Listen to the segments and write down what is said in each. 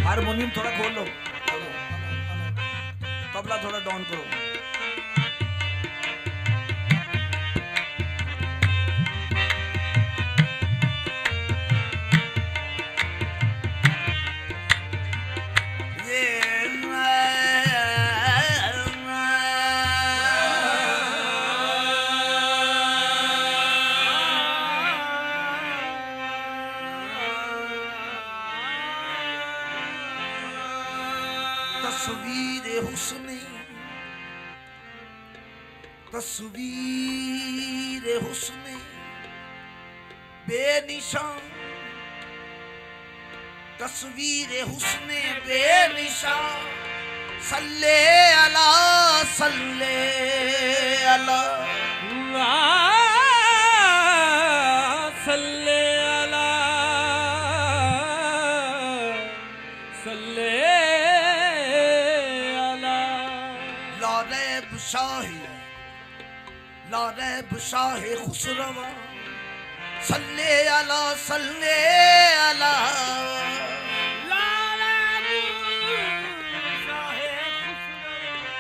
Harmonium थोड़ा खोल लो, तबला थोड़ा डाउन करो। तस्वीर हुस्न बेनिशान, तस्वीर हुस्न बेनिशान, सल्ले अला सल्ले अला सल्ले अला सल्ले अला ला रैब शाही ला रैब शाहे खुसरवा, सल्ले अला सल्ले अला ला रैब शाहे खुसरवा,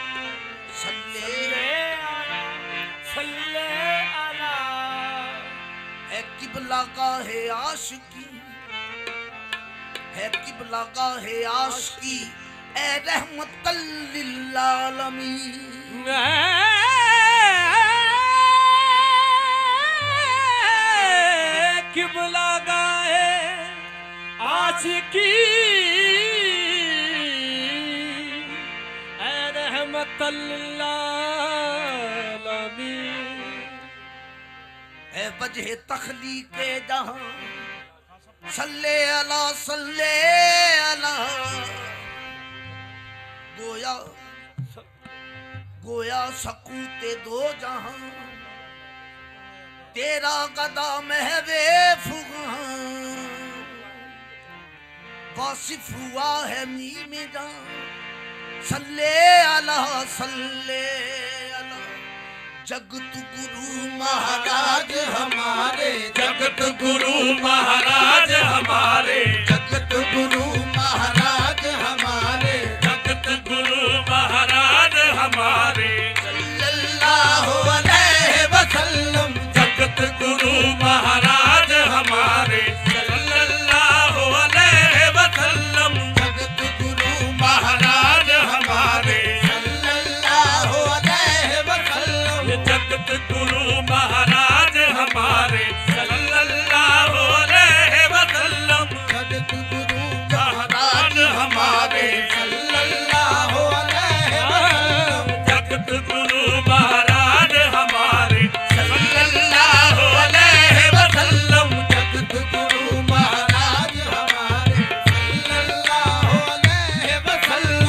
सल्ले सल्ले अला है किबला गाहे आशिकी, है किबला गाहे आशिकी, ए रहमतल लिल आलमीन। किबला गाहे आशिकी, ए रहमतल लिल आलमीन। है वजह तखलीक जहां, सल्ले अला सल्ले अला। गोया गोया सकूते दो जहां, तेरा गदा महवे फुगां, वासिफ हुआ है मी में जान, सल्ले अला सल्ले अला। जगत गुरु महाराज हमारे, जगत गुरु महाराज हमारे, जगत गुरु महाराज हमारे, जगत गुरु महाराज हमारे, सल्लल्लाहु अलैहि वसल्लम। जगत गुरु महाराज हमारे, सल्लल्लाहु अलैहि वसल्लम। जगत गुरु महाराज हमारे, सल्लल्लाहु अलैहि वसल्लम। जगत गुरु महाराज हमारे, सल्लल्लाहु अलैहि वसल्लम। जगत गुरु महाराज हमारे, सल्लल्लाहु अलैहि वसल्लम। जगत गुरु महाराज हमारे, सल्लल्लाहु अलैहि वसल्लम। जगत गुरु महाराज हमारे, सल्लल्लाहु अलैहि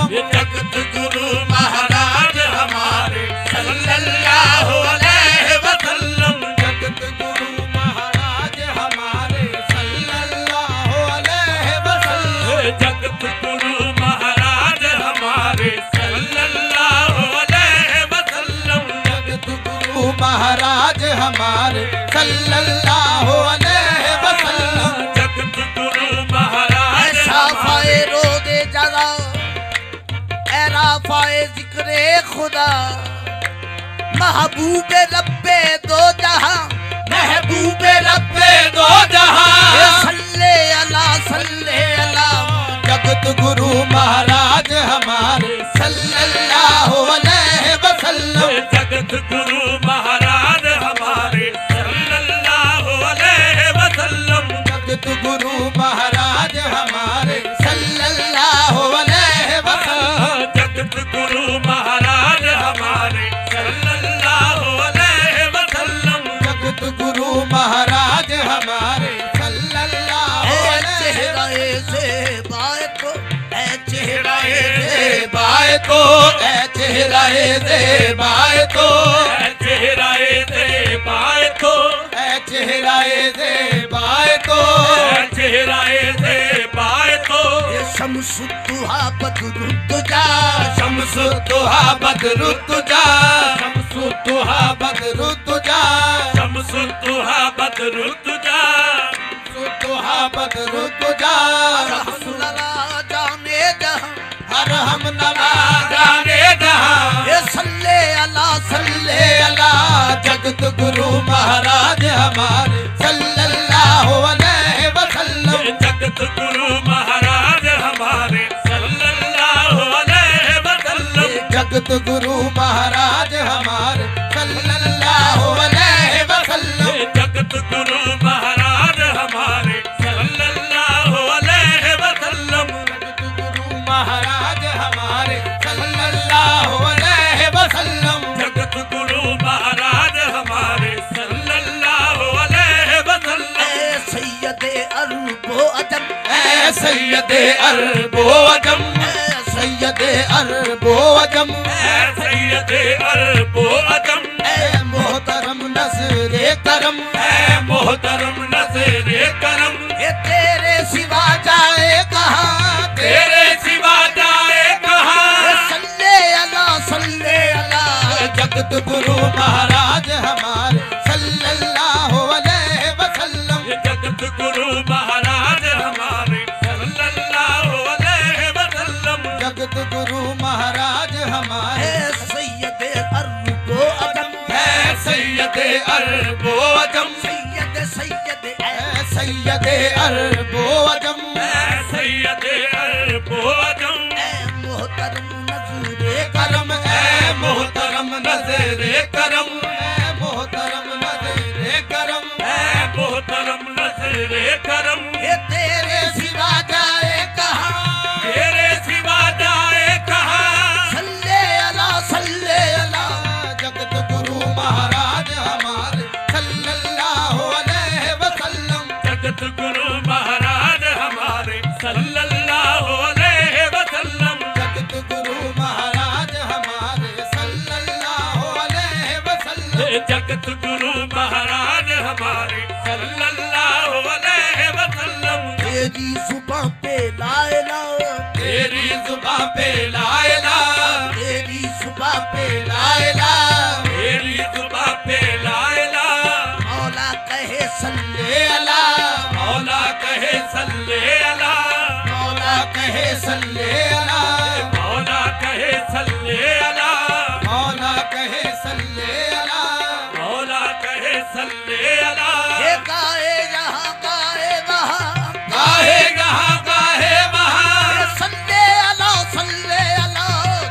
वसल्लम। जगत गुरु महाराज हमारे, सल्लल्लाहु अलैहि वसल्लम। जगत गुरु महाराज हमारे, सल्लल्लाहु अलैहि वसल्लम। जगत गुरु महाराज हमारे, सल्लल्लाहु अलैहि वसल्लम। जगत गुरु महाराज हमारे, सल्लल्लाहु अलैहि वसल्लम। जगत गुरु महाराज साफाए रोदे जरा, ए राफाए जिक्रे खुदा, महबूबे रब्बे दो जहां, महबूबे रब्बे दो जहां, सल्ले अला सल्ले अला। जगत गुरु महाराज हमारे, सल्लल्लाहु अलैहि वसल्लम। जगत गुरु महाराज हमारे, सल्लल्लाहु अलैहि वसल्लम। जगत गुरु महाराज हमारे, सल्लल्लाहु अलैहि वसल्लम। जगत गुरु महाराज हमारे, सल्लल्लाहु अलैहि वसल्लम। जगत गुरु महाराज हमारे, सल्लल्लाहु अलैहि वसल्लम। ऐ चेहराए ज़ेबाए को, ऐ चेहराए ज़ेबाए को, ऐ चेहराए ज़ेबाए को, ऐ चेहराए ज़ेबाए को, ऐ चेहराए ज़ेबाए को। ये शम्सुद्दुहा बदरुद्दुजा, शम्सुद्दुहा बदरुद्दुजा, शम्सुद्दुहा बदरुद्दुजा, शम्सुद्दुहा बदरुद्दुजा, शम्सुद्दुहा बदरुद्दुजा। रहमतुल्लाह जाने हर हम नवाज़ाने जहां। ये सल्ले अला जगत गुरु महाराज हमारे सल्लल्लाहु अलैहि वसल्लम। जगत गुरु महाराज हमारे सल्लल्लाहु अलैहि वसल्लम। जगत गुरु महाराज हमारे सल्लल्लाहु अलैहि वसल्लम। जगत गुरु महाराज हमारे सल्लल्लाहु अलैहि वसल्लम। जगत गुरु महाराज हमारे सल्लल्लाहु अलैहि वसल्लम। जगत गुरु महाराज हमारे सल्लल्लाहु अलैहि वसल्लम। ऐ सैयदे अरबो अजम, ऐ सैयदे अरबो अजम, ऐ सैयदे अरबो अजम, ऐ सैयदे अरबो अजम। ऐ मोहतरम नज़रे करम, ऐ मोहतरम नज़रे करम। ये तेरे सिवा जाए कहाँ, तेरे सिवा जाए कहाँ। सल्ले अला जगत गुरु महाराज हमारे सल्लल्लाहु अलैहि वसल्लम। जगत गुरु महाराज हमारे सल्लल्लाहु अलैहि वसल्लम। जगत गुरु महाराज हमारे सैयदे अरबो अजम, है सैयदे अरबो अजम। सैयदे सैयदे अरबो अजम, है सैयदे अरबो अजम। मोहतरम नज़रे करम, ऐ मोहतरम नज़रे करम, ऐ मोहतरम नज़रे करम, है मोहतरम नज़रे करम। ये तेरे सिवा जाए कहाँ, तेरे सिवा जाए कहाँ। सल्ले अला जगत गुरु महाराज हमारे सल्लल्लाहु अलैहि वसल्लम। जगत गुरु महाराज हमारे सल्लल्लाहु अलैहि वसल्लम। जगत गुरु महाराज हमारे सल्लल्लाहु अलैहि वसल्लम। जगत गुरु महाराज हमारे सल्लल्लाहु अलैहि वसल्लम। तेरी जुबां पे ला इलाहा, तेरी जुबां पे ला इलाहा, तेरी जुबां पे ला इलाहा, तेरी जुबां पे ला इलाहा। मौला कहे सल्ले अला, मौला कहे सल्ले अला, मौला कहे सल्ले अला, मौला कहे सल्ले अला, मौला कहे सल्ले अला। मौला कहे सल्ले अला। ये गाए यहाँ गाए वहाँ, गाहे यहाँ गाहे वहाँ। सल्ले अला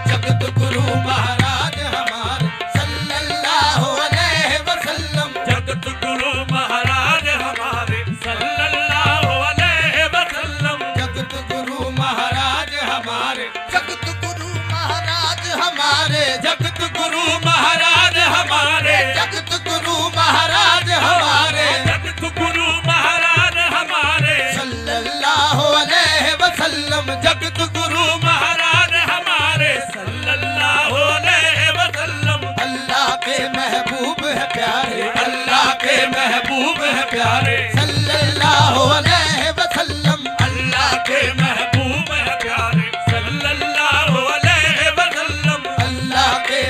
जगत गुरु महाराज हमारे सल्लल्लाहु अलैहि वसल्लम। जगत गुरु महाराज हमारे सल्लल्लाहु अलैहि वसल्लम। जगत गुरु महाराज हमारे, जगत गुरु महाराज हमारे, जगत गुरु महाराज हमारे, जगत गुरु महाराज हमारे जगत गुरु महाराज हमारे सल्लल्लाहु अलैहि वसल्लम। जगत गुरु महाराज हमारे सल्लल्लाहु अलैहि वसल्लम। अल्लाह के महबूब है प्यारे, अल्लाह के महबूब है प्यारे, सल्लल्लाहु अलैहि वसल्लम। अल्लाह के महबूब है प्यारे, सल्लल्लाहु अलैहि वसल्लम। अल्लाह के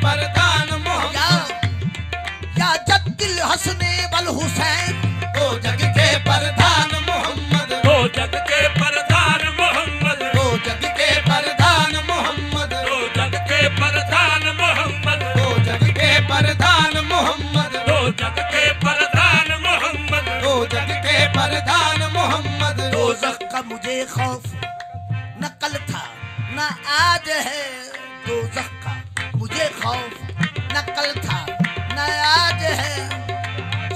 प्रधान मोहम्मद या जद्दिल हसने वल हुसैन, दो जग के प्रधान मोहम्मद, दो जग के प्रधान मोहम्मद, दो जग के प्रधान मोहम्मद, दो जग के प्रधान मोहम्मद, दो जग के प्रधान मोहम्मद, दो जग के प्रधान मोहम्मद, दो जग के प्रधान मोहम्मद। दोज़ख का मुझे खौफ न कल था न आज है, दोज़ख का मुझे खौफ न कल था न आज है,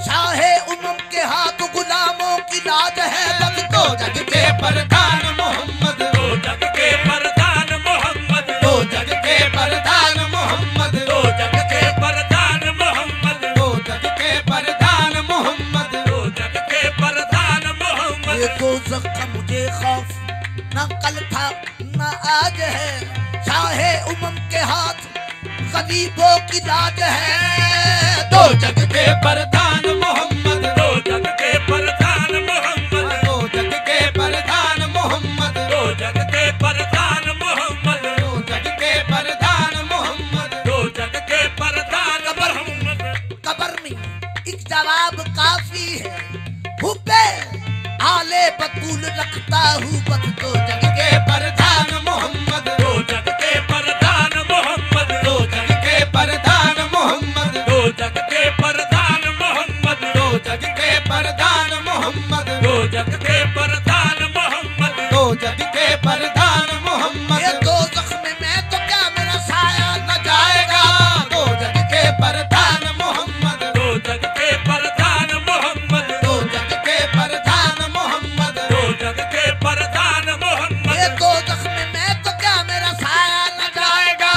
शाहे उम्म के हाथ गुलामों की लाज है, बस दो जग के प्रधान मोहम्मद, दो जग के प्रधान मोहम्मद, दो जग के प्रधान मोहम्मद, दो जग के प्रधान मोहम्मद, दो जग के प्रधान मोहम्मद, दो जग के प्रधान मोहम्मद। ये दोज़ख का मुझे खौफ न कल था न आज है, चाहे उम्म के हाथ गरीबों की लाज है, दो जग के प्रधान मोहम्मद, दो जग के प्रधान मोहम्मद, दो जग के प्रधान मोहम्मद, दो जग के प्रधान मोहम्मद, दो जग के प्रधान मोहम्मद। दो जग के प्रधान मोहम्मद। कबर में एक जवाब काफी है, हुब्बे आले बतूल रखता हूँ, बस दो जग के प्रधान मोहम्मद, दो जग के प्रधान मोहम्मद, दो जग के प्रधान मोहम्मद, दो जग के प्रधान मोहम्मद, दो जग के प्रधान मोहम्मद, दो जग के प्रधान मोहम्मद, दो जग के प्रधान मोहम्मद। ये दोज़ख में मैं तो क्या मेरा साया न जाएगा, दो जग के प्रधान मोहम्मद, दो जग के प्रधान मोहम्मद, दो जग के प्रधान मोहम्मद, दो जग के प्रधान मोहम्मद। ये दोज़ख में मैं तो क्या मेरा साया न जाएगा,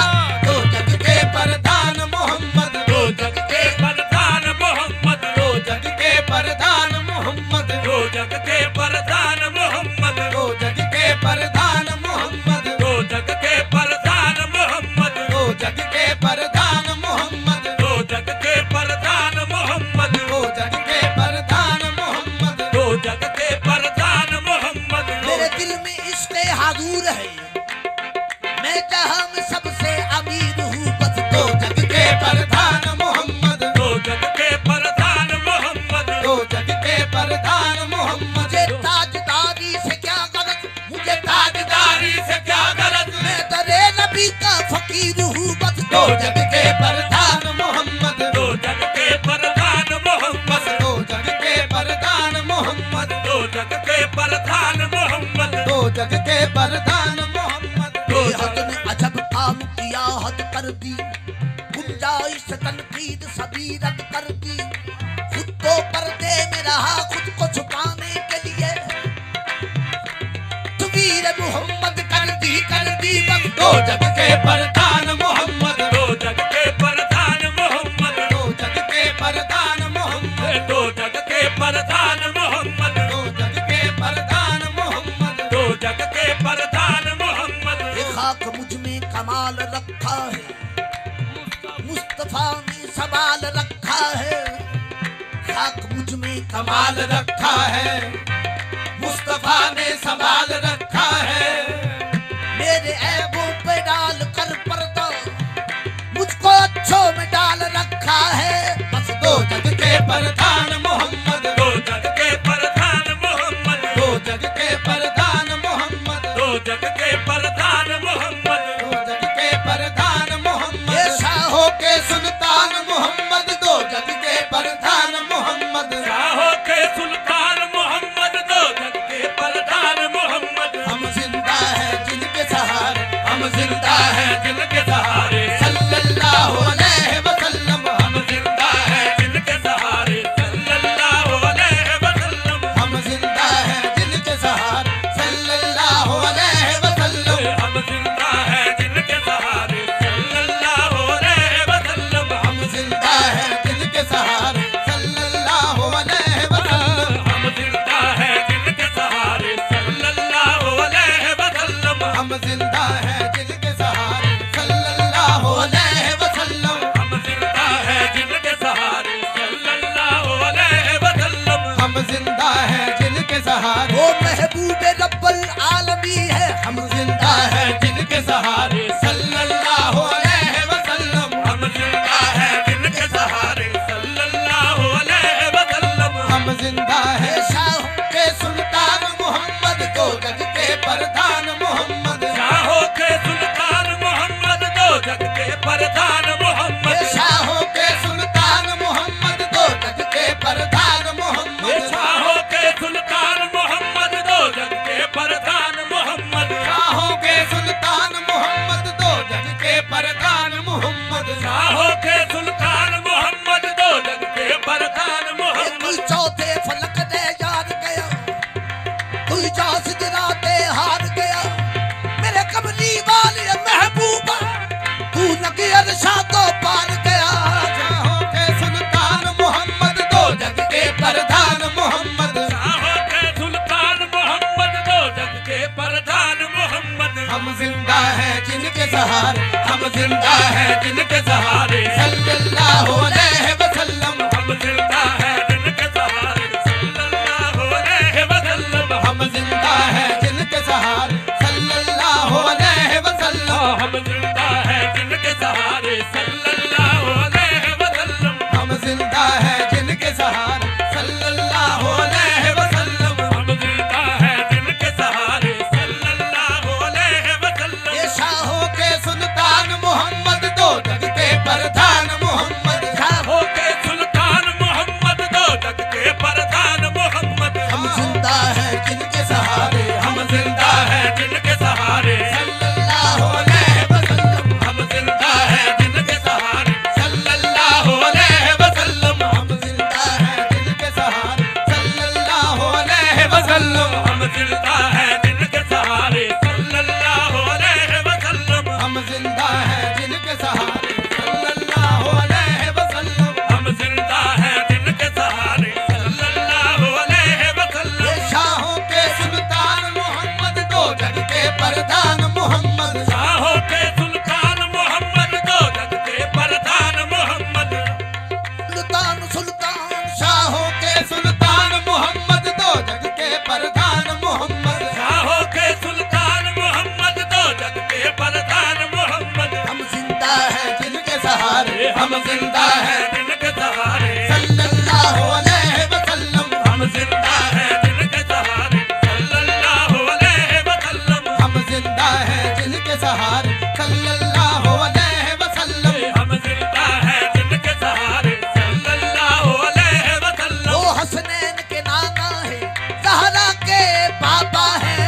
दो जग के प्रधान मोहम्मद, दो जग के प्रधान मोहम्मद, दो जग के प्रधान मोहम्मद, दो जग के प्रधान मोहम्मद, दो जग के प्रधान मोहम्मद, दो जग के प्रधान मोहम्मद, दो जग के प्रधान मोहम्मद, दो जग के प्रधान मोहम्मद, दो जग के प्रधान मोहम्मद। दो जग के प्रधान मोहम्मद। मेरे दिल में इश्क़े हुज़ूर है, मैं जहां में सबसे अमीर हूँ, बस दो जग के प्रधान मोहम्मद, दो जग के प्रधान मोहम्मद, दो जग के प्रधान मोहम्मद। मुझे ताजदारी से क्या गलत, मुझे ताजदारी से क्या गलत, मैं दरे नबी का फकीर हूँ, बस दो जग के प्रधान मोहम्मद, दो जग के प्रधान मोहम्मद, दो जग के प्रधान मोहम्मद, दो जग के प्रधान मोहम्मद, दो जग के प्रधान मोहम्मद। बेहद ने अजब काम किया, हद कर दी, गुंजाइश तनकीद सभी रद्द कर दी, खुद तो पर्दे में रहा खुद को छुपाने के लिए, तस्वीर मोहम्मद कर दी बस दो जग के प्रधान मोहम्मद, दो जग के प्रधान मोहम्मद, दो जग के प्रधान मोहम्मद, दो जग के प्रधान मोहम्मद, दो जग के प्रधान मोहम्मद। दो जग के प्रधान मोहम्मद। ये खाक मुझ में कमाल रखा है, मुस्तफा ने सवाल रखा है, खाक मुझ में कमाल रखा है, मुस्तफा ने सवाल रखा है, मेरे ऐबों पे डाल कर पर्दा मुझको अच्छों में डाल रखा है, बस दो जग के प्रधान मोहम्मद, दो जग के प्रधान मोहम्मद, दो जग के प्रधान मोहम्मद, दो जग के प्रधान मोहम्मद, दो जग के प्रधान मोहम्मद। ये शाहों के सुल्तान मोहम्मद, दो जग के प्रधान मोहम्मद, शाहों के सुल्तान मोहम्मद, दो जग के प्रधान मोहम्मद। हम जिंदा हैं जिनके सहारे, हम जिंदा हैं जिनके सहारे, सल्लल्लाहु अलैहि वसल्लम, हम जिंदा हैं जिनके सहारे, सल्लल्लाहु अलैहि वसल्लम, हम जिंदा हैं जिनके सहारे, सल्लल्लाहु अलैहि वसल्लम, हम जिंदा हैं जिनके सहारे, सल्लल्लाहु अलैहि वसल्लम, हम जिंदा है जिनके सहारे सल्लल्लाहु अलैहि वसल्लम। हम जिंदा है जिनके सहारे सल्लल्लाहु अलैहि वसल्लम। हम जिंदा है जिनके सहारे सल्लल्लाहु अलैहि वसल्लम। हम जिंदा है जिनके सहारे सल्लल्लाहु अलैहि वसल्लम। हम जिंदा है जिनके सहारे सल्लल्लाहु अलैहि वसल्लम। हम जिंदा है जिनके सहारे सल्लल्लाहु अलैहि वसल्लम। ये शाहों के सुल्तान मोहम्मद दो जग के प्रधान मोहम्मद। शाहों के सुल्तान मोहम्मद दो जग के प्रधान मोहम्मद। हम जिंदा है जिनके सहारे हम जिंदा है जिनके सहारे सल्लल्लाहु अलैहि वसल्लम। हम जिंदा है जिनके सहारे सल्लल्लाहु अलैहि वसल्लम। हम जिंदा है जिनके सहारे सल्लल्लाहु अलैहि वसल्लम। हम जिंदा है जिनके सहारे सल्लल्लाहु अलैहि वसल्लम। हम जिंदा है जिनके सहारे सल्लल्लाहु अलैहि वसल्लम। हम जिंदा है जिनके सहारे सल्लल्लाहु अलैहि वसल्लम। ये शाहों के सुल्तान मोहम्मद दो जग के प्रधान मोहम्मद। शाहों के सुल्तान मोहम्मद दो जग के प्रधान मोहम्मद। सुल्तान सुल्तान शाहों के सुल्तान मोहम्मद दो जग के प्रधान मोहम्मद। शाहों के सुल्तान मोहम्मद दो जग के प्रधान मोहम्मद। हम जिंदा है जिनके सहारे हम जिंदा है जिनके सहारे सल्लल्लाहु अलैहि वसल्लम। हम जिंदा है जिनके सहारे सल्लल्लाहु अलैहि वसल्लम। हम जिंदा है जिनके सहारे सल्लल्लाहु अलैहि वसल्लम। हम जिंदा है जिनके सहारे सल्लल्लाहु अलैहि वसल्लम। वो हसनैन के नाना है ज़हरा के पापा है।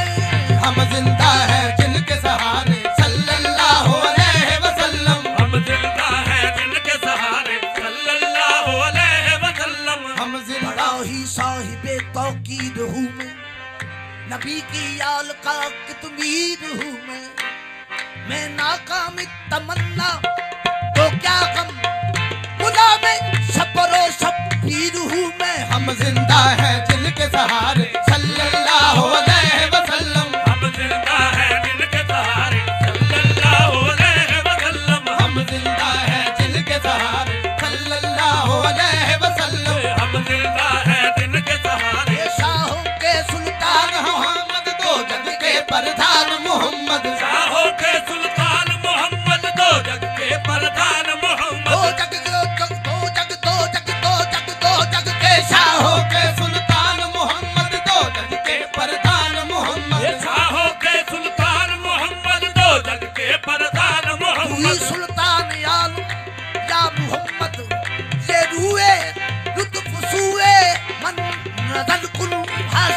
हम जिंदा है जिनके सहारे सल्लल्लाहु अलैहि वसल्लम। हम जिंदा है जिनके सहारे सल्लल्लाहु अलैहि वसल्लम। हम बड़ा ही साहिबे तौकीद हूँ मैं, नबी की आल का कितमीर हूँ मैं नाकाम तमन्ना तो क्या गम, गुलाम सब्रो शब्बीर हूँ मैं। हम जिंदा है जिनके सहारे सल्लल्लाहु अलैहि वसल्लम। हम जिंदा है जिनके सहारे सल्लल्लाहु अलैहि वसल्लम। हम जिंदा है जिनके सहारे सल्लल्लाहु अलैहि वसल्लम। हम जिंदा है जिनके सहारे ये शाहों के सुल्तान मोहम्मद दो जग के प्रधान मोहम्मद। शाहों के सुल्तान मोहम्मद दो जग के प्रधान मोहम्मद। के शाहों के सुल्तान मोहम्मद दो जग के प्रधान मोहम्मद। ये शाहों के सुल्तान मोहम्मद दो जग के प्रधान तू मोहम्मद। सुल्तान या मोहम्मद ये रूए लुत्फ सूए मन नजर कुल।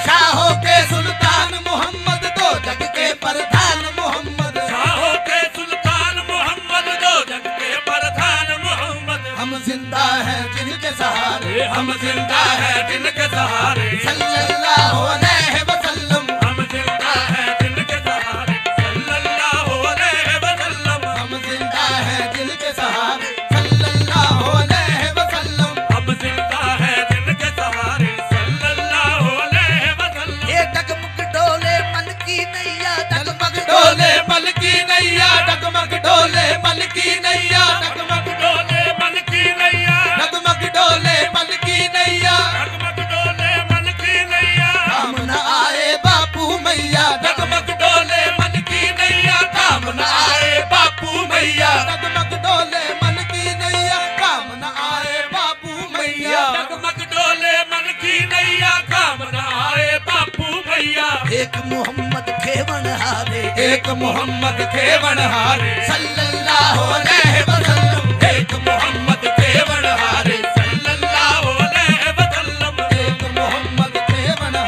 शाहों के सुल्तान मोहम्मद दो जग के प्रधान मोहम्मद। शाहों के सुल्तान मोहम्मद दो जग के प्रधान मोहम्मद। हम जिंदा है जिनके सहारे हम जिंदा है जिनके सहारे सल्लल्लाहु अलैहि वसल्लम। हम जिंदा है जिनके सहारे सल्लल्लाहु अलैहि वसल्लम। हम जिंदा है जिनके सहारे सल्लल्लाहु अलैहि वसल्लम। हम जिंदा है जिनके सहारे सल्लल्लाहु अलैहि वसल्लम। ये डगमग डोले मन की नैया डगमग डोले मन की नैया डगमग डोले मन की नैया डगमग डोले मन की नैया डगमग डोले मन की नैया। डगमग डोले मन की नैया। काम न आए बापू मैया डगमग डोले मन की नैया काम न आए बापू मैया। डगमग डोले मन की नैया काम न आए बापू मैया। डगमग डोले मन की नैया काम न आए बापू भैया। एक मोहम्मद खेवन हारे एक मोहम्मद खेवन हारे सल्लल्लाहु अलैहि वसल्लम। एक मोहम्मद खेवन हारे सल्लल्लाहु अलैहि वसल्लम। एक मोहम्मद खेवन हारे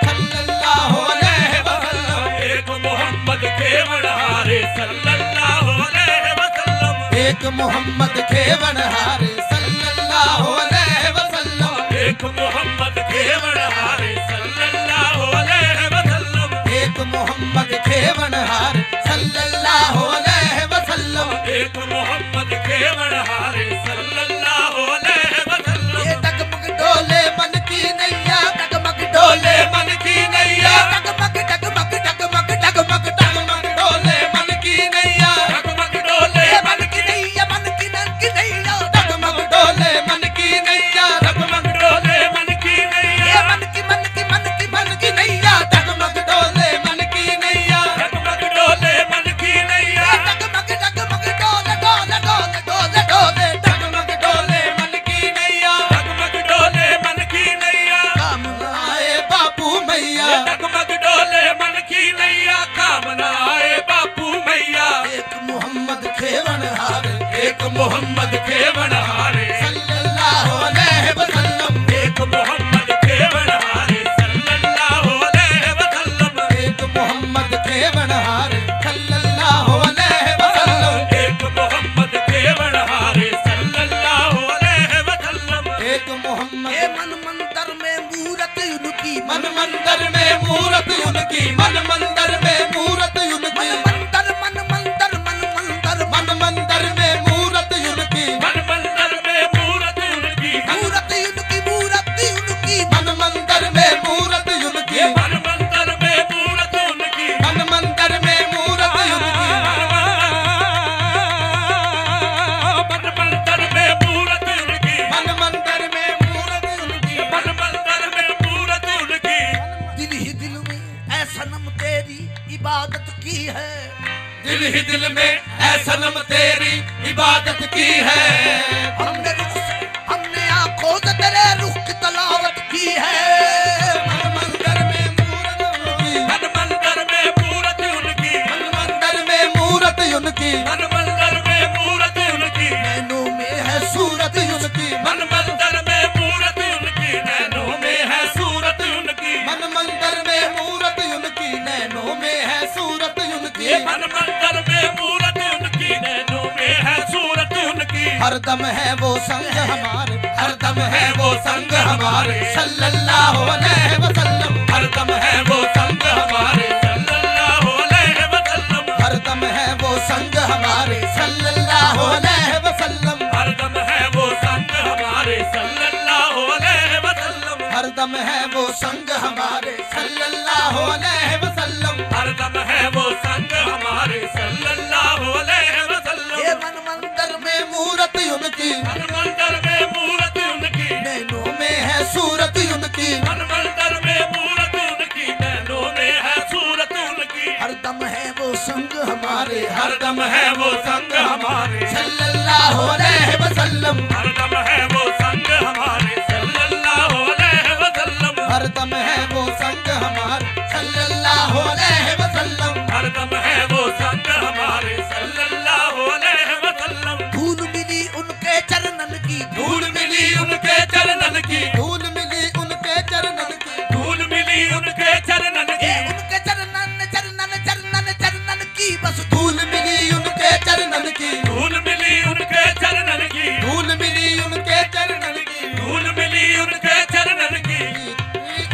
सल्लल्लाहु अलैहि वसल्लम। एक मोहम्मद खेवन हारे सल्लल्लाहु अलैहि वसल्लम। एक मोहम्मद खेवन हारे सल्लल्लाहु अलैहि वसल्लम। एक मोहम्मद खेवन हारे सल्लल्लाहु अलैहि वसल्लम। एक मोहम्मद खेवन हारे सल्लल्लाहु अलैहि वसल्लम। एक मोहम्मद खेवन हारे सल्लल्लाहु अलैहि वसल्लम। ये डगमग डोले मन की नैया डगमग डोले मन की नैया डगमग डगमग डगमग डगमग डगमग डोले मन की नैया। डगमग डोले मोहम्मद के बनहारे सल्लल्लाहु अलैहि वसल्लम, एक मोहम्मद के बनहारे सल्लल्लाहु अलैहि वसल्लम, एक मोहम्मद के बनहारे सल्लल्लाहु अलैहि वसल्लम, एक मोहम्मद के बनहारे सल्लल्लाहु अलैहि वसल्लम, एक मोहम्मद। मन मंदिर में मूरत उनकी, मन मंदिर में मूरत उनकी, मन मंदिर में मूरत उनकी, मन मंदिर मन मंदिर मन मंदिर में मूरत उनकी, मन मंदिर में मूरत उनकी, मूरत उनकी, मूरत उनकी, मन मंदिर में मूरत उनकी, मन मंदिर में मूरत उनकी, मन मंदिर में मूरत उनकी, मन मंदिर में मूरत उनकी, मन मंदिर में मूरत उनकी, मन मंदिर में मूरत उनकी। दिल ही दिल में ऐ सनम तेरी इबादत की है, दिल ही दिल में ऐ सनम तेरी इबादत की है, हमने रुख से, हमने आंखों से तेरे रुख की तलावत की है। मन मंदिर में मूरत उनकी, मन मंदिर में मूरत उनकी, मन मंदिर में मूरत उनकी, मन मंदिर में मूरत उनकी, नैनों में है सूरत उनकी, मन मंदिर में मूरत उनकी, नैनों में है सूरत उनकी, मन मंदिर में मूरत उनकी, नैनों में है सूरत उनकी, मन मंदिर में मूरत उनकी, नैनों में है सूरत उनकी। हरदम है वो संग हमारे, हरदम है वो संग हमारे सल्लल्लाहु अलैहि वसल्लम, हरदम है वो संग हमारे सल्लल्लाहु अलैहि वसल्लम, हरदम है वो संग हमारे सल्लल्लाहु अलैहि वसल्लम, हरदम है वो संग हमारे सल्लल्लाहु अलैहि वसल्लम, हरदम है वो संग हमारे सल्लल्लाहु अलैहि वसल्लम, हरदम है वो संग हमारे सल्लल्लाहु अलैहि वसल्लम। ये मन मंदिर में मूरत उनकी, मन मंदिर में मूरत उनकी, नैनों में है सूरत उनकी, मन मंदिर में मूरत उनकी, नैनों में है सूरत उनकी। हरदम है वो संग हमारे हरदम है वो संग हमारे सल्लल्लाहु अलैहि वसल्लम, हरदम है वो संग हमारे सल्लल्लाहु अलैहि वसल्लम, हरदम है वो संग हमारे सल्लल्लाहु अलैहि वसल्लम, हरदम है वो संग हमारे सल्लल्लाहु अलैहि वसल्लम। धूल मिली उनके चरणन की, धूल मिली उनके चरणन की, धूल मिली उनके चरणन की, धूल मिली उनके चरणन ये की, उनके चरणन चरणन चरणन चरणन की, बस धूल मिली उनके चरणन की, धूल मिली उनके चरणन की, धूल मिली उनके चरणन की, धूल मिली उनके चरणन की,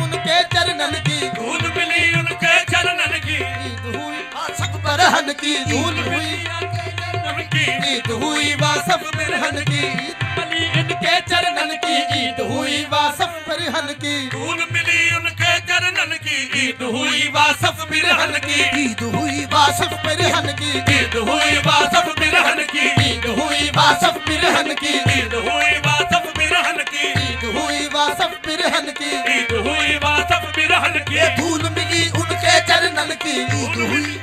उनके चरणन की, धूल मिली उनके चरणन की, ईद हुई वासफ बरहन की, धूल हुई चरणन की, ईद हुई वासफ बिरहन की, मिली इनके चरणन की, ईद हुई वासफ बिरहन की, धूल मिली उनके चरणन की, ईद हुई वासफ बिरहन की, ईद हुई वासफ बिरहन की, ईद हुई वासफ बिरहन की, ईद हुई वासफ बिरहन की, ईद हुई वासफ बिरहन की, ईद हुई वासफ बिरहन की, ईद हुई वासफ बिरहन की। ये धूल मिली उनके चरणन की, ईद हुई,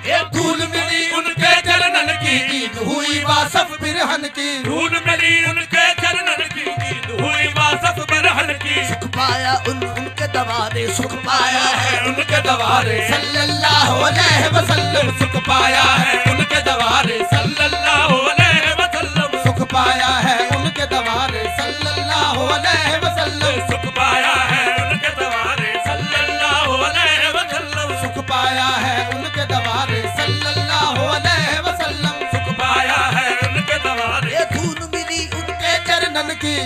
ये धूल मिली उनके चरणन की, ईद हुई वासफ बिरहन की, धूल मिली उनके चरणन की, ईद हुई वासफ बिरहन की। सुख पाया उनके दवारे, सुख पाया है उनके दवारे सल्लल्लाहु अलैहि वसल्लम, सुख पाया है उनके दवारे सल्लल्लाहु अलैहि वसल्लम, सुख पाया है उनके दवारे सल्लल्लाहु अलैहि वसल्लम, सुख पाया है उनके दवारे सल्लल्लाहु अलैहि वसल्लम, सुख पाया है उनके दवारे सल्लल्लाहु अलैहि वसल्लम, सुख पाया है उनके दवारे। ये धूल मिली उनके चरणन की,